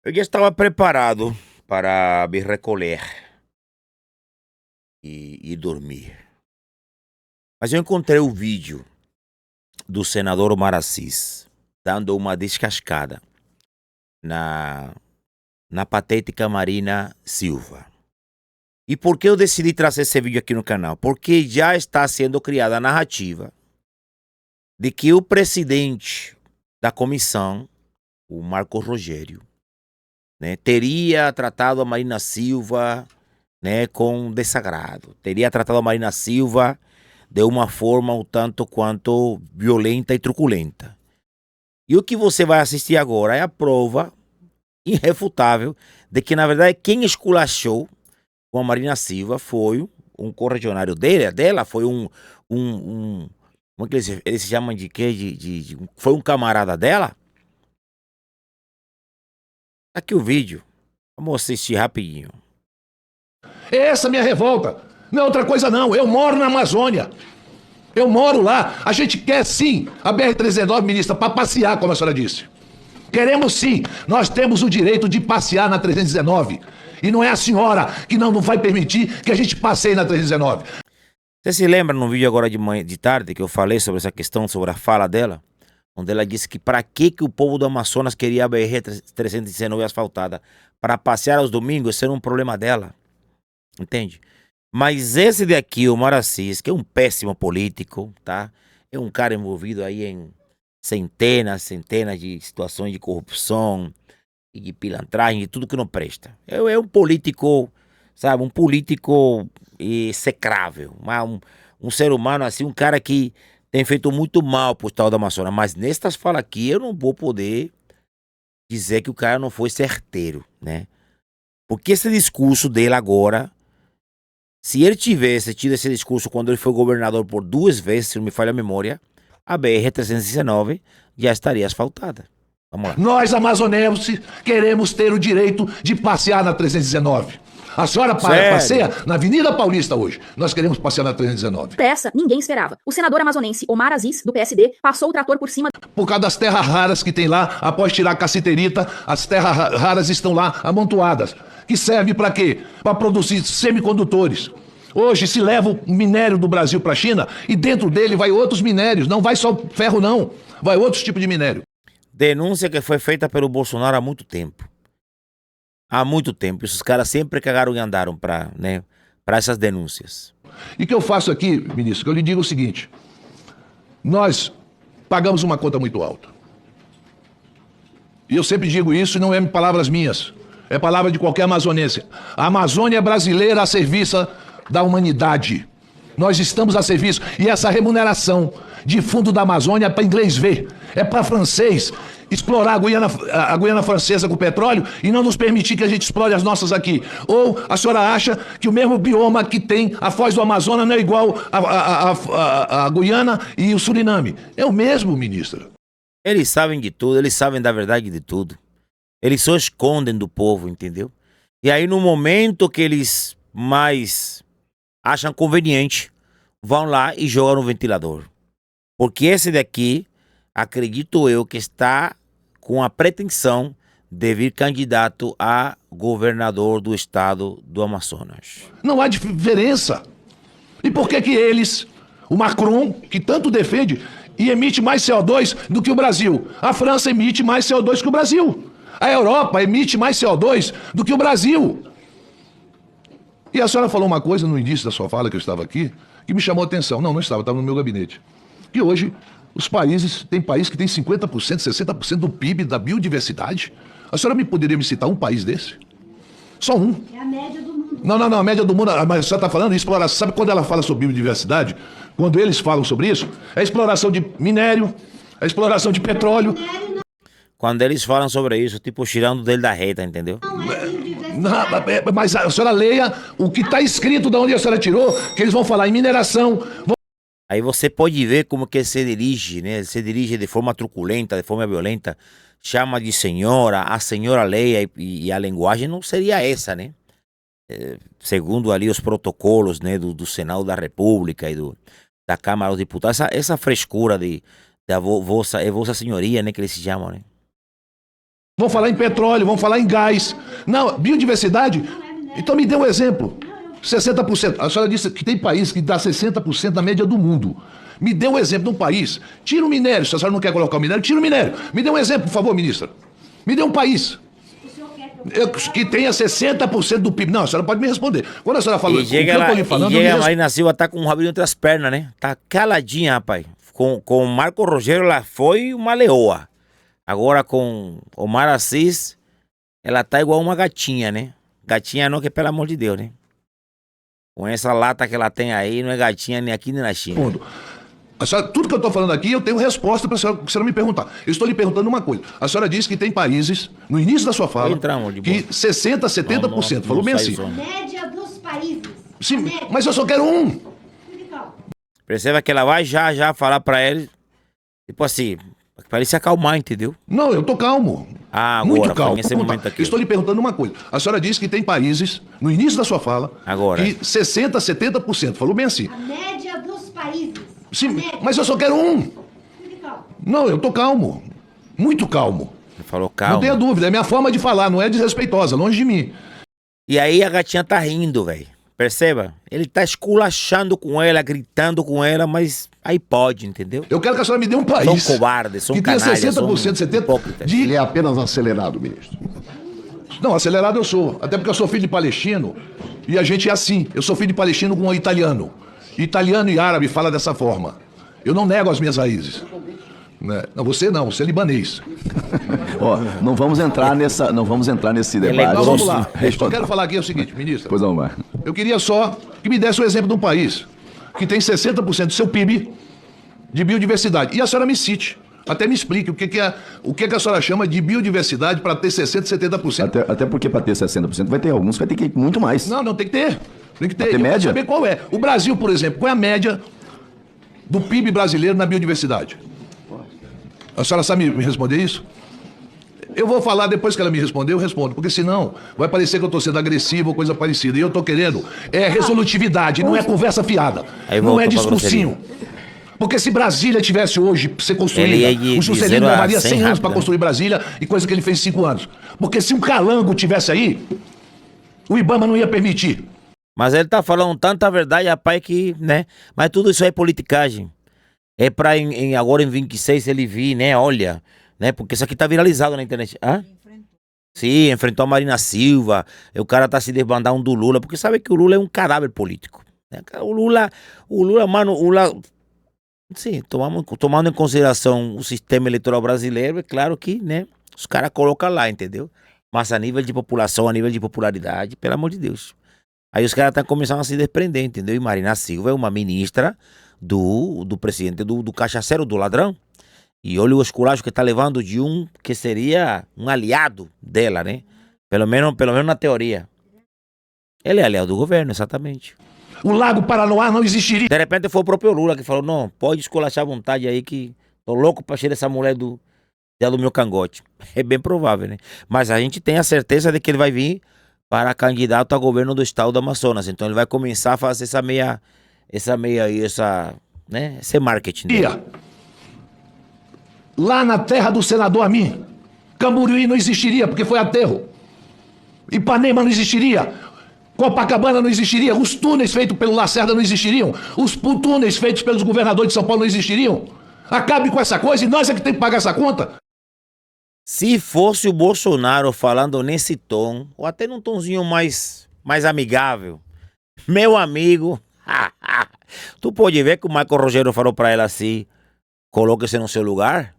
Eu já estava preparado para me recolher e dormir. Mas eu encontrei o vídeo do senador Omar Assis dando uma descascada na, na patética Marina Silva. E por que eu decidi trazer esse vídeo aqui no canal? Porque já está sendo criada a narrativa de que o presidente da comissão, o Marcos Rogério, né, teria tratado a Marina Silva, né, com desagrado. Teria tratado a Marina Silva de uma forma um tanto quanto violenta e truculenta. E o que você vai assistir agora é a prova irrefutável de que, na verdade, quem esculachou com a Marina Silva foi um correligionário dela foi como é que eles se chamam de quê? Foi um camarada dela? Aqui o vídeo. Vamos assistir rapidinho. Essa é a minha revolta. Não é outra coisa não. Eu moro na Amazônia. Eu moro lá. A gente quer sim a BR-319, ministra, para passear, como a senhora disse. Queremos sim. Nós temos o direito de passear na 319. E não é a senhora que não vai permitir que a gente passeie na 319. Você se lembra no vídeo agora de tarde que eu falei sobre essa questão, sobre a fala dela? Onde ela disse que para que o povo do Amazonas queria a BR-319 asfaltada? Para passear aos domingos, esse era um problema dela. Entende? Mas esse daqui, o Omar Assis, que é um péssimo político, tá? É um cara envolvido aí em centenas de situações de corrupção e de pilantragem, de tudo que não presta. É um político, sabe? Um político execrável. Um ser humano assim, um cara que tem feito muito mal pro estado do Amazonas. Mas nestas falas aqui, eu não vou poder dizer que o cara não foi certeiro, né? Porque esse discurso dele agora, se ele tivesse tido esse discurso quando ele foi governador por 2 vezes, se não me falha a memória, a BR-319 já estaria asfaltada. Vamos lá. Nós, amazonenses, queremos ter o direito de passear na 319. A senhora passeia na Avenida Paulista hoje. Nós queremos passear na 319. Dessa, ninguém esperava. O senador amazonense Omar Aziz, do PSD, passou o trator por cima... Por causa das terras raras que tem lá, após tirar a caciterita, as terras raras estão lá amontoadas. Que serve para quê? Para produzir semicondutores. Hoje se leva o minério do Brasil para a China e dentro dele vai outros minérios. Não vai só ferro não, vai outros tipos de minério. Denúncia que foi feita pelo Bolsonaro há muito tempo. Há muito tempo. Esses caras sempre cagaram e andaram para, né, para essas denúncias. E o que eu faço aqui, ministro, que eu lhe digo o seguinte. Nós pagamos uma conta muito alta. E eu sempre digo isso e não é palavras minhas. É palavra de qualquer amazonense. A Amazônia é brasileira a serviço da humanidade. Nós estamos a serviço. E essa remuneração de fundo da Amazônia é para inglês ver. É para francês explorar a Guiana Francesa com petróleo e não nos permitir que a gente explore as nossas aqui. Ou a senhora acha que o mesmo bioma que tem a Foz do Amazonas não é igual a Guiana e o Suriname? É o mesmo, ministra. Eles sabem de tudo, eles sabem da verdade de tudo. Eles só escondem do povo, entendeu? E aí no momento que eles mais acham conveniente, vão lá e jogam no ventilador. Porque esse daqui, acredito eu, que está com a pretensão de vir candidato a governador do estado do Amazonas. Não há diferença. E por que eles, o Macron, que tanto defende e emite mais CO2 do que o Brasil? A França emite mais CO2 que o Brasil. A Europa emite mais CO2 do que o Brasil. E a senhora falou uma coisa no início da sua fala, que eu estava aqui, que me chamou a atenção. Não estava no meu gabinete. Que hoje, os países, tem país que tem 50%, 60% do PIB da biodiversidade. A senhora poderia me citar um país desse? Só um. É a média do mundo. Não, a média do mundo, mas a senhora está falando de exploração. Sabe quando ela fala sobre biodiversidade? Quando eles falam sobre isso, é a exploração de minério, a exploração de petróleo. Quando eles falam sobre isso, tipo, tirando dele da reta, entendeu? Não, mas a senhora leia o que está escrito de onde a senhora tirou, que eles vão falar em mineração. Aí você pode ver como que ele se dirige, né? Ele se dirige de forma truculenta, de forma violenta, chama de senhora, a senhora Leia e a linguagem não seria essa, né? Segundo ali os protocolos, né, do Senado da República e da Câmara dos Deputados, essa frescura da vossa senhoria, né, que eles se chamam, né? vão falar em petróleo, vão falar em gás. Não, biodiversidade. Então me dê um exemplo. 60%. A senhora disse que tem país que dá 60% da média do mundo. Me dê um exemplo de um país. Tira o minério. Se a senhora não quer colocar o minério, tira o minério. Me dê um exemplo, por favor, ministra. Me dê um país que tenha 60% do PIB. Não, a senhora pode me responder. Quando a senhora fala E chega lá, a Marina Silva tá com o rabinho entre as pernas, né? Tá caladinha, rapaz. Com o Marco Rogério, ela foi uma leoa. Agora com o Omar Aziz, ela tá igual uma gatinha, né? Gatinha não, que pelo amor de Deus, né? Com essa lata que ela tem aí, não é gatinha nem aqui nem na China. A senhora, tudo que eu estou falando aqui, eu tenho resposta para a senhora me perguntar. Eu estou lhe perguntando uma coisa. A senhora disse que tem países, no início da sua fala, que 60%, 70%. Falou bem assim. A média dos países. Sim, mas eu só quero um. Perceba que ela vai já falar para ele, tipo assim, para ele se acalmar, entendeu? Não, eu tô calmo. Ah, agora, muito calmo. nesse momento aqui. Estou lhe perguntando uma coisa. A senhora disse que tem países, no início da sua fala, agora, que 60%, 70%. Falou bem assim. A média dos países. Sim, mas eu só quero um. Não, eu tô calmo. Muito calmo. Ele falou calmo. Não tenha dúvida, é minha forma de falar, não é desrespeitosa, longe de mim. E aí a gatinha tá rindo, velho. Perceba? Ele tá esculachando com ela, gritando com ela, mas aí pode, entendeu? Eu quero que a senhora me dê um país. São covardes, são que tenha canalhas, 60%, 70%. Ele é apenas acelerado, ministro. Não, acelerado eu sou. Até porque eu sou filho de palestino e a gente é assim. Eu sou filho de palestino com um italiano. Italiano e árabe fala dessa forma. Eu não nego as minhas raízes. Né? Não, você é libanês. Ó, não vamos entrar nesse debate. Não, vamos lá. O que eu quero falar aqui é o seguinte, ministro. Pois não, vai. Eu queria só que me desse o exemplo de um país que tem 60% do seu PIB de biodiversidade. E a senhora me cite. Até me explique o que a senhora chama de biodiversidade para ter 60%, 70%. Até porque para ter 60% vai ter alguns, vai ter que ir muito mais. Não, tem que ter. Tem que ter. Tem média? Saber qual é. O Brasil, por exemplo, qual é a média do PIB brasileiro na biodiversidade? A senhora sabe me responder isso? Eu vou falar depois que ela me responder, eu respondo. Porque senão vai parecer que eu estou sendo agressivo ou coisa parecida. E eu estou querendo resolutividade, não é conversa fiada. Não é discursinho. Porque se Brasília tivesse hoje ser construída, o Juscelino levaria 100 anos para construir Brasília e coisa que ele fez em 5 anos. Porque se um calango tivesse aí, o Ibama não ia permitir. Mas ele tá falando tanta verdade, rapaz, que, né? Mas tudo isso aí é politicagem. É pra agora em 26 ele vir, né? Olha, né? Porque isso aqui tá viralizado na internet. Hã? Sim, enfrentou a Marina Silva. O cara tá se desbandando do Lula, porque sabe que o Lula é um cadáver político. Né? O Lula, mano, sim, tomando em consideração o sistema eleitoral brasileiro, é claro que, né? Os caras colocam lá, entendeu? Mas a nível de população, a nível de popularidade, pelo amor de Deus. Aí os caras estão começando a se desprender, entendeu? E Marina Silva é uma ministra do presidente do cachaceiro, do ladrão. E olha o esculacho que está levando de um que seria um aliado dela, né? Pelo menos na teoria. Ele é aliado do governo, exatamente. O Lago Paranoá não existiria. De repente foi o próprio Lula que falou, não, pode esculachar à vontade aí que tô louco pra cheirar essa mulher do meu cangote. É bem provável, né? Mas a gente tem a certeza de que ele vai vir para candidato a governo do estado do Amazonas. Então ele vai começar a fazer né, esse marketing dele. Lá na terra do senador Amin, Camboriú não existiria porque foi aterro. Ipanema não existiria. Copacabana não existiria. Os túneis feitos pelo Lacerda não existiriam. Os túneis feitos pelos governadores de São Paulo não existiriam. Acabe com essa coisa e nós é que temos que pagar essa conta. Se fosse o Bolsonaro falando nesse tom, ou até num tonzinho mais amigável, meu amigo, tu pode ver que o Marco Rogério falou pra ela assim, coloque-se no seu lugar,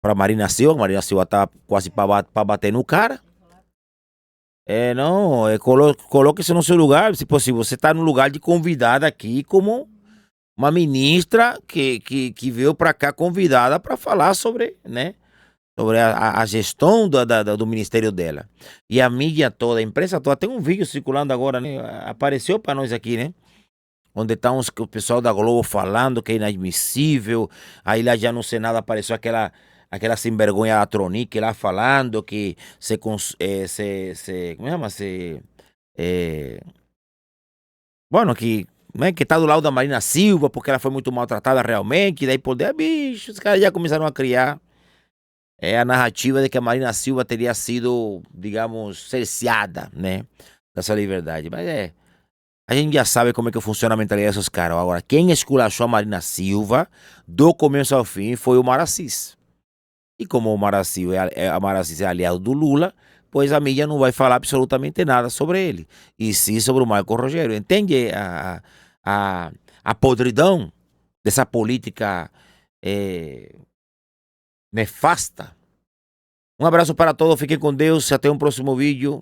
pra Marina Silva tá quase pra bater no cara. Coloque-se no seu lugar, se possível, você tá no lugar de convidada aqui como uma ministra que veio pra cá convidada pra falar sobre, né? Sobre a gestão do ministério dela. E a mídia toda, a imprensa toda, tem um vídeo circulando agora, né? Apareceu para nós aqui, né? Onde tá o pessoal da Globo falando que é inadmissível. Aí lá já no Senado apareceu aquela sem vergonha Tronic lá falando que como chama? Bueno, que tá do lado da Marina Silva porque ela foi muito maltratada realmente. E daí poder, bicho, os caras já começaram a criar é a narrativa de que a Marina Silva teria sido, digamos, cerceada, né, da sua liberdade. Mas a gente já sabe como é que funciona a mentalidade desses caras. Agora, quem esculachou a Marina Silva, do começo ao fim, foi o Omar Aziz. E como o Omar Aziz Omar Aziz é aliado do Lula, pois a mídia não vai falar absolutamente nada sobre ele. E sim sobre o Marco Rogério. Entende a podridão dessa política nefasta? Um abraço para todos, fiquem com Deus, até um próximo vídeo.